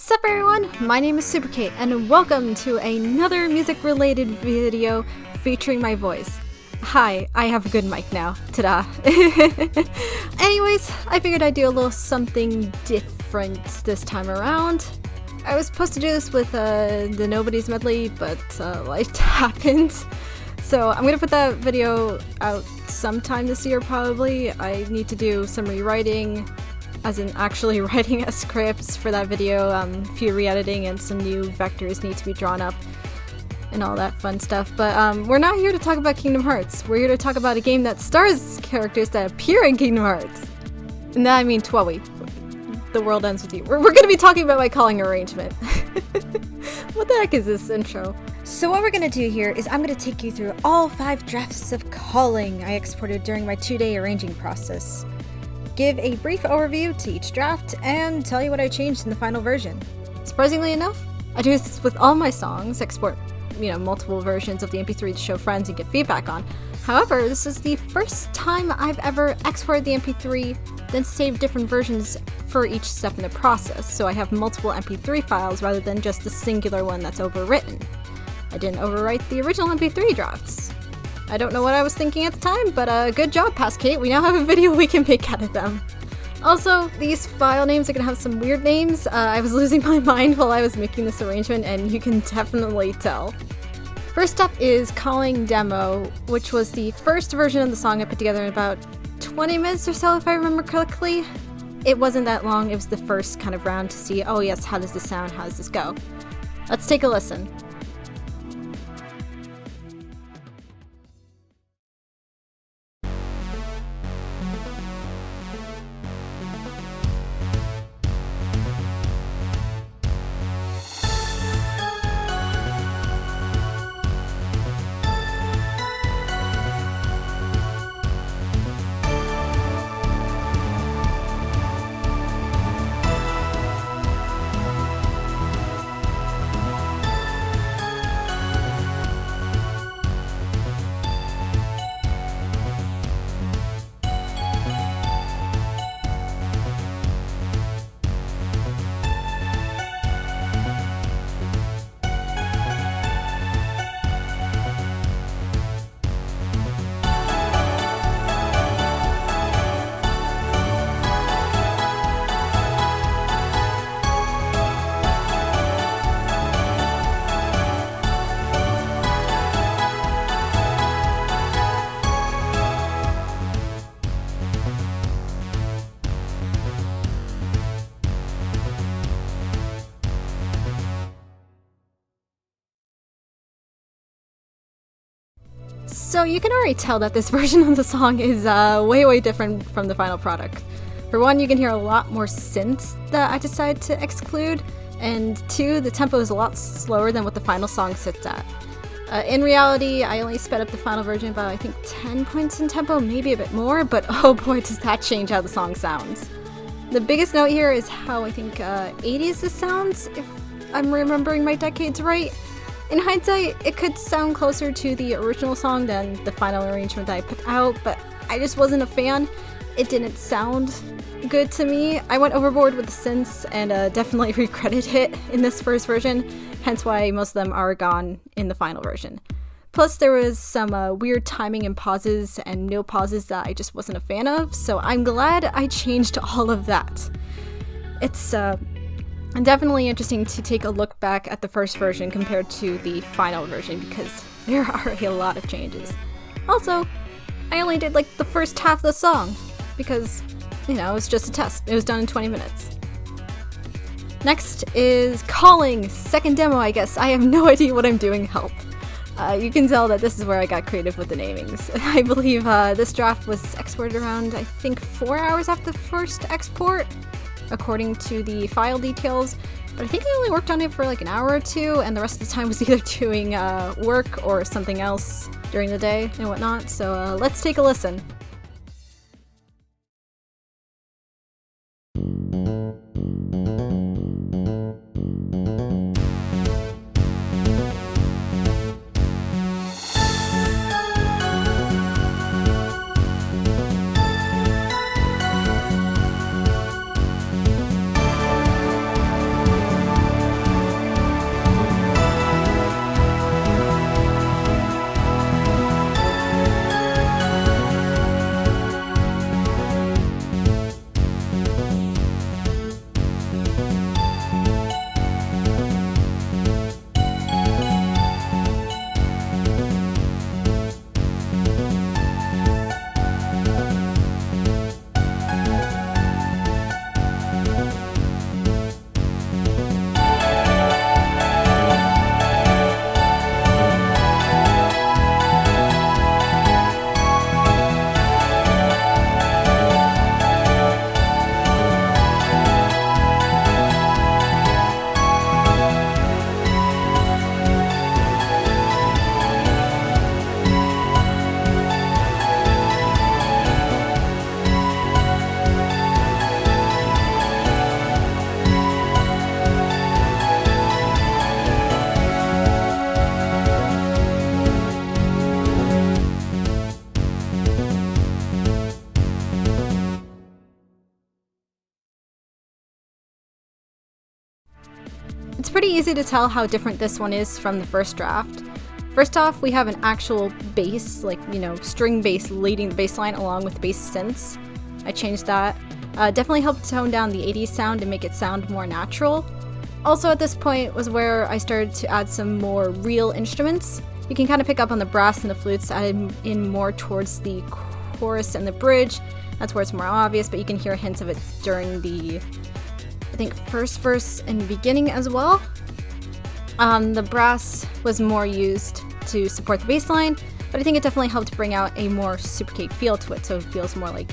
Sup everyone, my name is Superkate and welcome to another music related video featuring my voice. Hi, I have a good mic now, ta-da. Anyways, I figured I'd do a little something different this time around. I was supposed to do this with the Nobody's medley, but life happened. So I'm gonna put that video out sometime this year probably. I need to do some rewriting, as in actually writing a script for that video, a few re-editing and some new vectors need to be drawn up and all that fun stuff. But we're not here to talk about Kingdom Hearts. We're here to talk about a game that stars characters that appear in Kingdom Hearts. And that I mean Twowie. The world ends with you. We're gonna be talking about my calling arrangement. What the heck is this intro? So what we're gonna do here is I'm gonna take you through all 5 drafts of calling I exported during my 2-day arranging process. Give a brief overview to each draft, and tell you what I changed in the final version. Surprisingly enough, I do this with all my songs, export, multiple versions of the MP3 to show friends and get feedback on. However, this is the first time I've ever exported the MP3, then saved different versions for each step in the process, so I have multiple MP3 files rather than just a singular one that's overwritten. I didn't overwrite the original MP3 drafts. I don't know what I was thinking at the time, but good job, Past Kate. We now have a video we can make out of them. Also, these file names are gonna have some weird names. I was losing my mind while I was making this arrangement, and you can definitely tell. First up is Calling Demo, which was the first version of the song I put together in about 20 minutes or so, if I remember correctly. It wasn't that long, it was the first kind of round to see, oh yes, how does this sound, how does this go? Let's take a listen. So you can already tell that this version of the song is way different from the final product. For one, you can hear a lot more synths that I decided to exclude, and 2, the tempo is a lot slower than what the final song sits at. In reality, I only sped up the final version about, I think, 10 points in tempo, maybe a bit more, but oh boy does that change how the song sounds. The biggest note here is how I think 80s this sounds, if I'm remembering my decades right. In hindsight, it could sound closer to the original song than the final arrangement that I put out, but I just wasn't a fan. It didn't sound good to me. I went overboard with the synths and definitely regretted it in this first version, hence why most of them are gone in the final version. Plus there was some weird timing and pauses and no pauses that I just wasn't a fan of, so I'm glad I changed all of that. It's definitely interesting to take a look back at the first version compared to the final version because there are a lot of changes. Also, I only did like the first half of the song because, it was just a test. It was done in 20 minutes. Next is Calling, second demo, I guess. I have no idea what I'm doing, help. You can tell that this is where I got creative with the namings. I believe this draft was exported around, I think, 4 hours after the first export, according to the file details, but I think I only worked on it for like an hour or 2, and the rest of the time was either doing work or something else during the day and whatnot, so let's take a listen. pretty easy to tell how different this one is from the first draft. First off, we have an actual bass, like, string bass leading the bass line along with bass synths. I changed that. Definitely helped tone down the 80s sound and make it sound more natural. Also at this point was where I started to add some more real instruments. You can kind of pick up on the brass and the flutes added in more towards the chorus and the bridge. That's where it's more obvious, but you can hear hints of it during the, I think, first verse and beginning as well. The brass was more used to support the bass line, but I think it definitely helped bring out a more Superkate feel to it, so it feels more like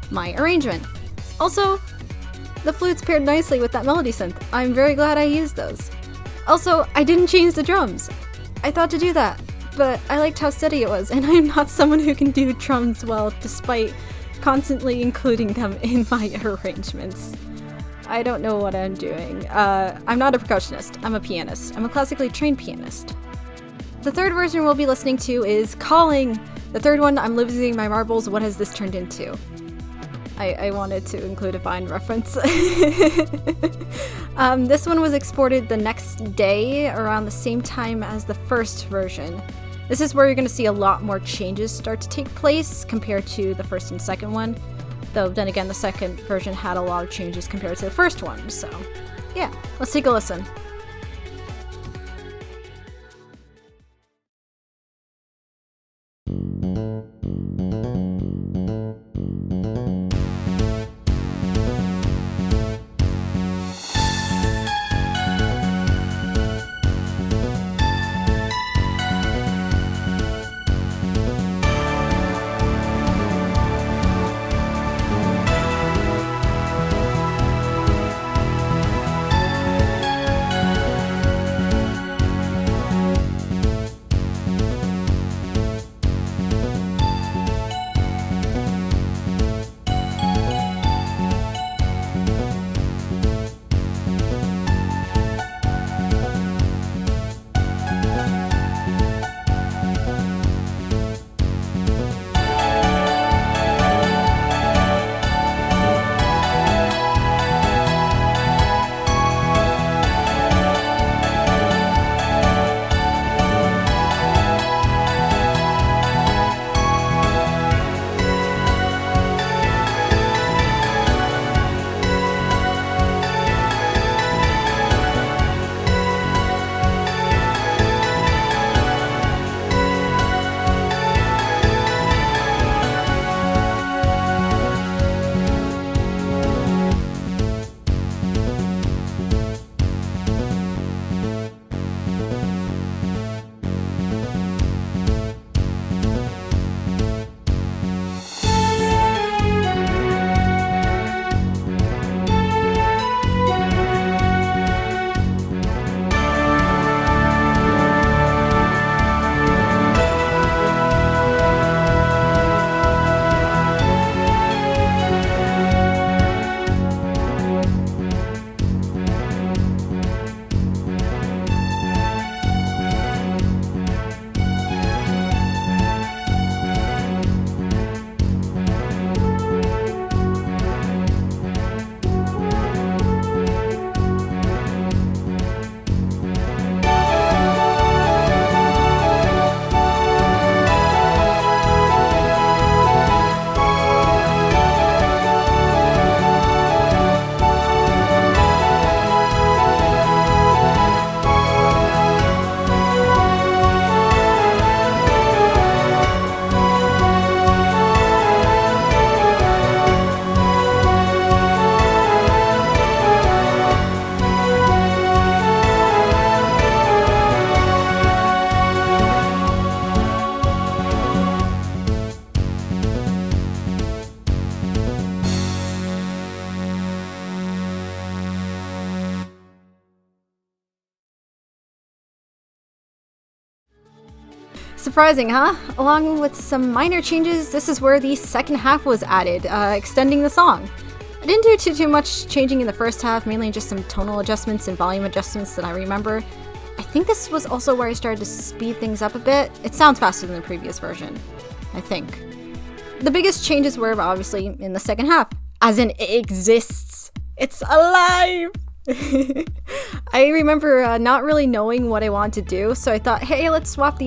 my arrangement. Also, the flutes paired nicely with that melody synth. I'm very glad I used those. Also, I didn't change the drums. I thought to do that, but I liked how steady it was, and I'm not someone who can do drums well despite constantly including them in my arrangements. I don't know what I'm doing. I'm not a percussionist, I'm a pianist. I'm a classically trained pianist. The third version we'll be listening to is Calling. The third one, I'm losing my marbles, what has this turned into? I wanted to include a Vine reference. This one was exported the next day around the same time as the first version. This is where you're going to see a lot more changes start to take place compared to the first and second one. Though then again, the second version had a lot of changes compared to the first one, so yeah, let's take a listen. Surprising, huh? Along with some minor changes, this is where the second half was added, extending the song. I didn't do too much changing in the first half, mainly just some tonal adjustments and volume adjustments that I remember. I think this was also where I started to speed things up a bit. It sounds faster than the previous version, I think. The biggest changes were obviously in the second half, as in it exists. It's alive! I remember not really knowing what I wanted to do, so I thought, hey, let's swap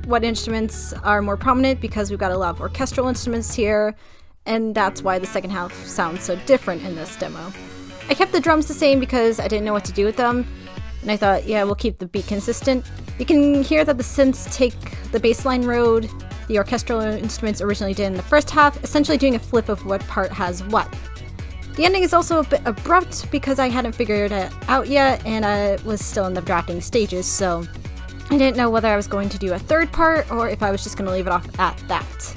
what instruments are more prominent because we've got a lot of orchestral instruments here, and that's why the second half sounds so different in this demo. I kept the drums the same because I didn't know what to do with them, and I thought, yeah, we'll keep the beat consistent. You can hear that the synths take the bass line road the orchestral instruments originally did in the first half, essentially doing a flip of what part has what. The ending is also a bit abrupt because I hadn't figured it out yet and I was still in the drafting stages, so I didn't know whether I was going to do a third part or if I was just going to leave it off at that.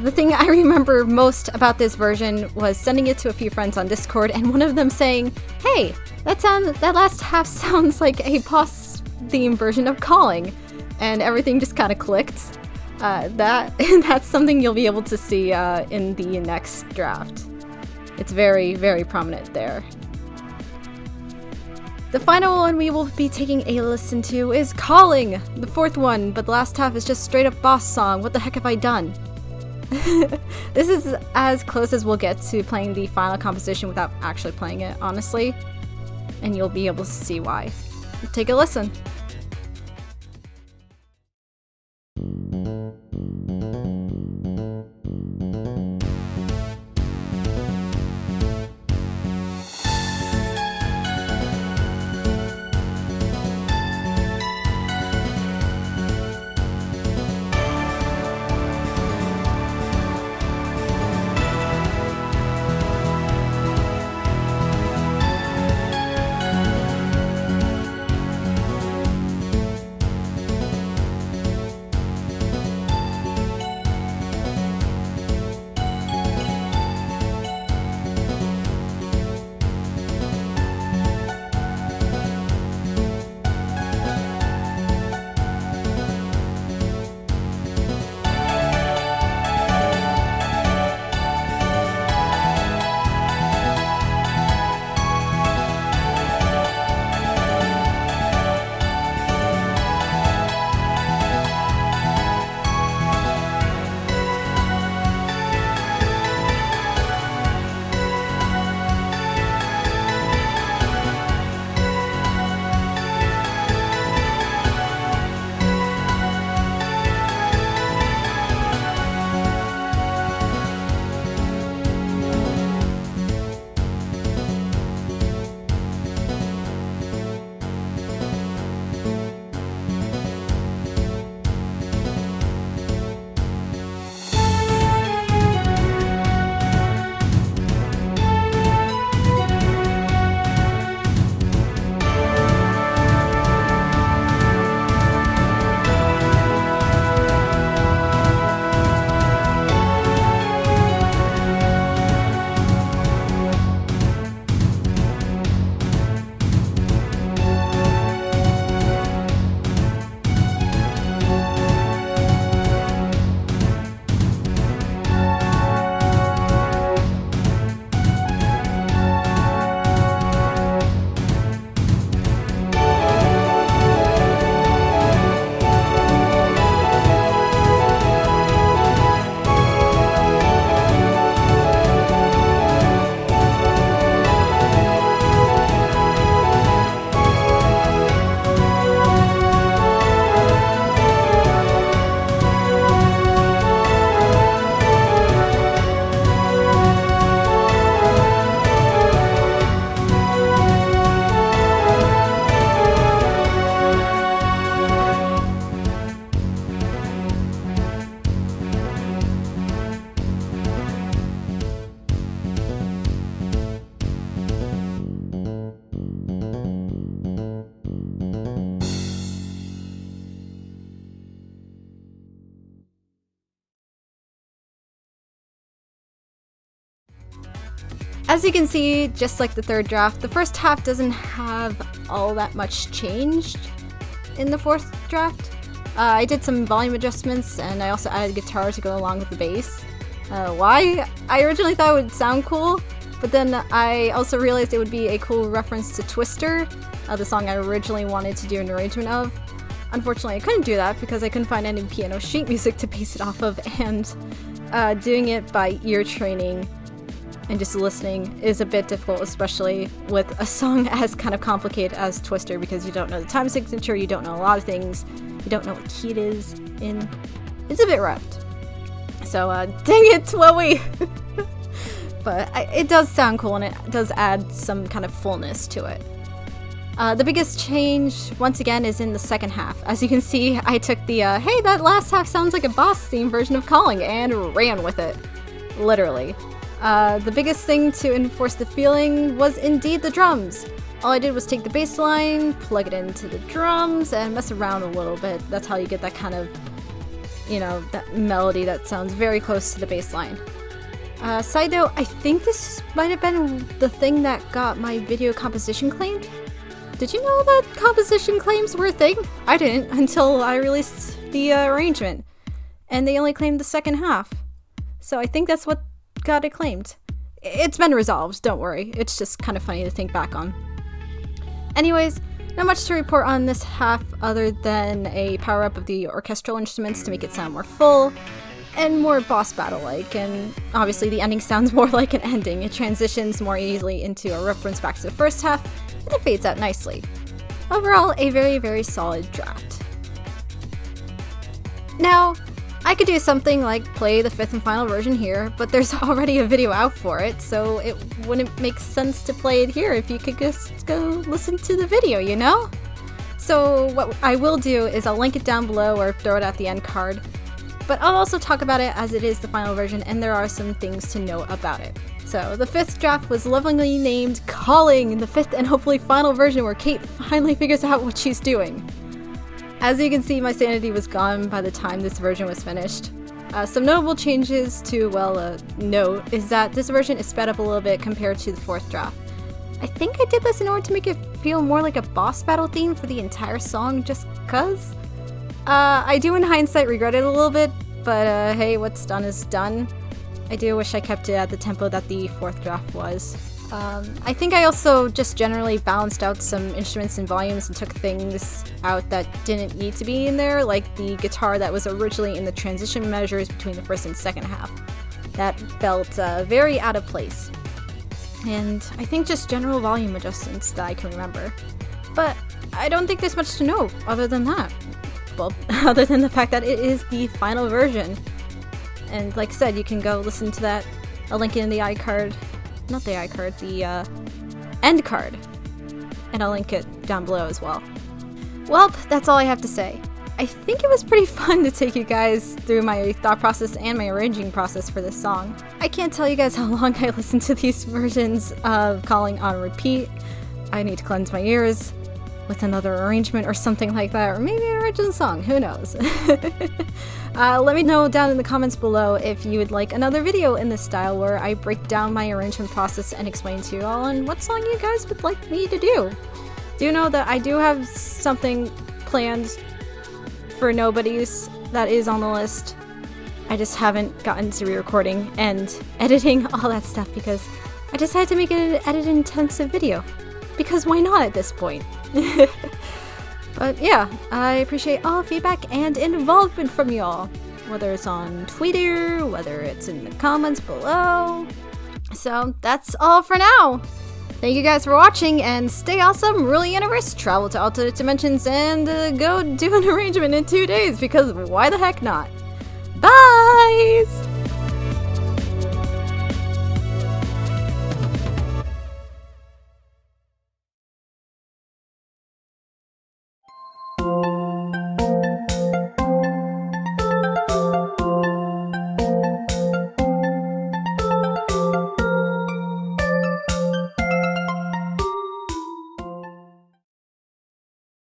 The thing I remember most about this version was sending it to a few friends on Discord and one of them saying, hey, that last half sounds like a boss theme version of Calling, and everything just kind of clicked. That's something you'll be able to see in the next draft. It's very, very prominent there. The final one we will be taking a listen to is Calling, the fourth one, but the last half is just straight up boss song. What the heck have I done? This is as close as we'll get to playing the final composition without actually playing it, honestly, and you'll be able to see why. Take a listen. As you can see, just like the third draft, the first half doesn't have all that much changed in the fourth draft. I did some volume adjustments and I also added guitar to go along with the bass. Why? I originally thought it would sound cool, but then I also realized it would be a cool reference to Twister, the song I originally wanted to do an arrangement of. Unfortunately, I couldn't do that because I couldn't find any piano sheet music to base it off of, and doing it by ear training and just listening is a bit difficult, especially with a song as kind of complicated as Twister, because you don't know the time signature, you don't know a lot of things, you don't know what key it is in. It's a bit rough. So, dang it, Chloe! But it does sound cool, and it does add some kind of fullness to it. The biggest change, once again, is in the second half. As you can see, I took the, hey, that last half sounds like a boss theme version of Calling, and ran with it. Literally. The biggest thing to enforce the feeling was indeed the drums. All I did was take the bass line, plug it into the drums, and mess around a little bit. That's how you get that kind of, you know, that melody that sounds very close to the bass line. Side note, I think this might have been the thing that got my video composition claimed. Did you know that composition claims were a thing? I didn't until I released the arrangement, and they only claimed the second half. So I think that's what got it claimed. It's been resolved, don't worry. It's just kind of funny to think back on. Anyways, not much to report on this half other than a power-up of the orchestral instruments to make it sound more full and more boss battle-like, and obviously the ending sounds more like an ending. It transitions more easily into a reference back to the first half, and it fades out nicely. Overall, a very, very solid draft. Now, I could do something like play the 5th and final version here, but there's already a video out for it, so it wouldn't make sense to play it here if you could just go listen to the video, you know? So what I will do is I'll link it down below or throw it at the end card, but I'll also talk about it as it is the final version, and there are some things to know about it. So the 5th draft was lovingly named Calling, the 5th and hopefully final version where Kate finally figures out what she's doing. As you can see, my sanity was gone by the time this version was finished. Some notable changes to, well, note is that this version is sped up a little bit compared to the 4th draft. I think I did this in order to make it feel more like a boss battle theme for the entire song, just cuz. I do in hindsight regret it a little bit, but hey, what's done is done. I do wish I kept it at the tempo that the 4th draft was. I think I also just generally balanced out some instruments and volumes and took things out that didn't need to be in there, like the guitar that was originally in the transition measures between the first and second half. That felt very out of place. And I think just general volume adjustments that I can remember. But I don't think there's much to know other than that. Well, other than the fact that it is the final version. And like I said, you can go listen to that. I'll link it in the iCard. Not the iCard, the end card. And I'll link it down below as well. Well, that's all I have to say. I think it was pretty fun to take you guys through my thought process and my arranging process for this song. I can't tell you guys how long I listened to these versions of Calling on repeat. I need to cleanse my ears with another arrangement or something like that, or maybe an original song, who knows. Let me know down in the comments below if you would like another video in this style where I break down my arrangement process and explain to you all on what song you guys would like me to do. Do know that I do have something planned for Nobody's that is on the list. I just haven't gotten to re-recording and editing all that stuff because I decided to make it an edit-intensive video. Because why not at this point? But yeah, I appreciate all feedback and involvement from y'all. Whether it's on Twitter, whether it's in the comments below. So that's all for now. Thank you guys for watching, and stay awesome, really universe, travel to alternate dimensions, and go do an arrangement in 2 days, because why the heck not? Bye!